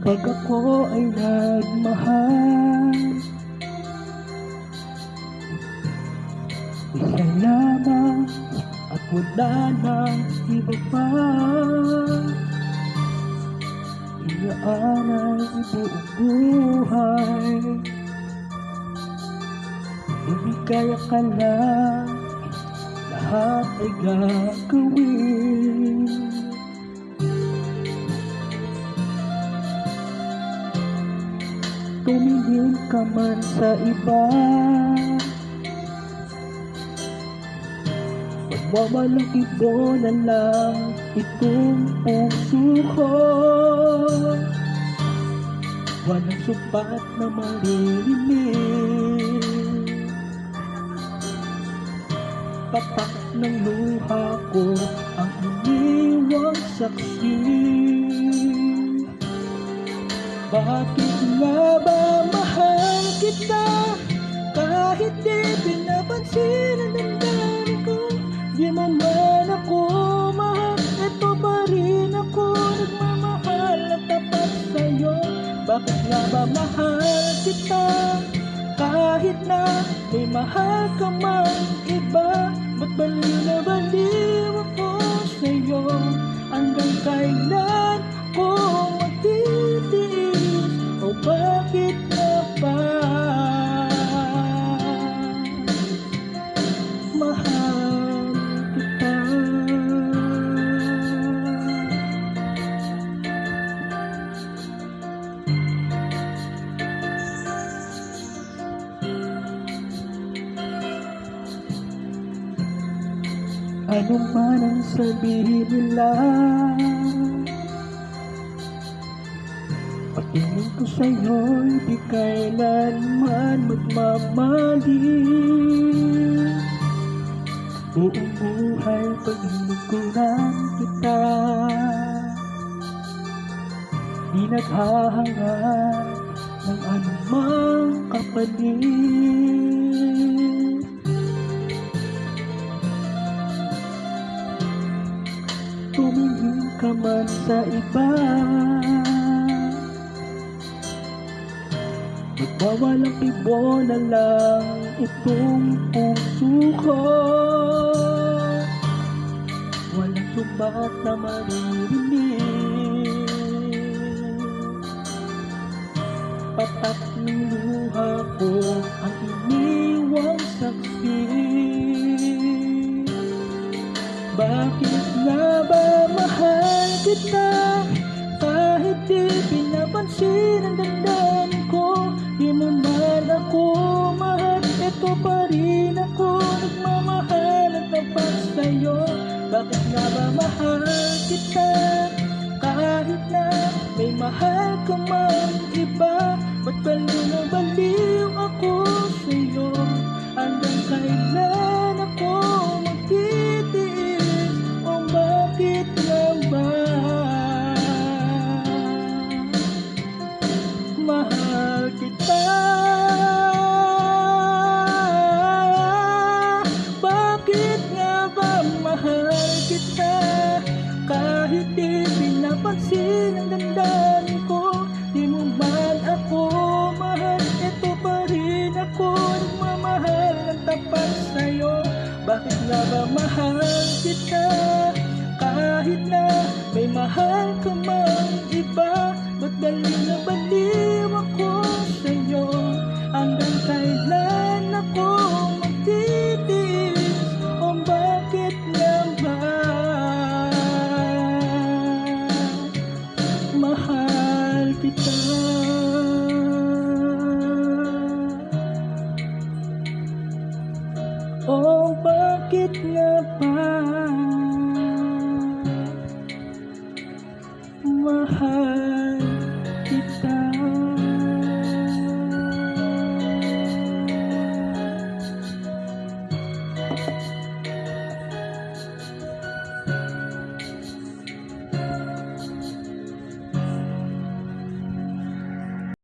Kapag ako ay nagmahal, isa lamang at wala nang iba pa. Iyaan ay buong buhay, ibigay ka lang, lahat ay gagawin. Tumingin ka man sa iba, magmamalaki mo na lang itong puso ko. Walang supat na maririnig, tapat ng luha ko ang iniwang saksi. Bakit nga ba mahal kita, kahit di pinapansin ang damdamin ko? Di mo man ako mahal, eto pa rin ako nagmamahal at tapat sa'yo. Bakit nga ba mahal kita, kahit na may mahal ka man iba? Ba't baliw na baliw ako sa'yo? Hanggang kailan ko magtitiis, o bakit na ba mahal kita? Ano man ang sabihin nila, pagtingin ko sa'yo'y di kailanman magmamali. Buong buhay paglingkuran kita, di naghahangad ng anumang kapalit. Tumingin ka man sa iba, magwawalang ibo na lang itong puso ko. Walang sumat na maririnig, patak ng luha ko ang iniwang saksi. Bakit nga ba mahal kita, kahit di pinapansin ang damdamin ko? Di mo man ako mahal, eto pa rin ako nagmamahal at tapat sa'yo. Bakit nga ba mahal kita, kahit na may mahal ka man iba? Ba't baliw na baliw ako sa'yo? Hanggang kailan ako magtitiis, o bakit nga ba mahal kita? Bakit nga ba mahal kita, kahit di pinapansin ang damdamin ko? Di mo man ako mahal, eto pa rin ako nagmamahal ng tapat sa'yo. Bakit nga ba mahal kita, kahit na may mahal ka man iba? Ba't baliw na baliw ako sa'yo? Hanggang kailan ako magtitiis, o bakit nga ba mahal kita?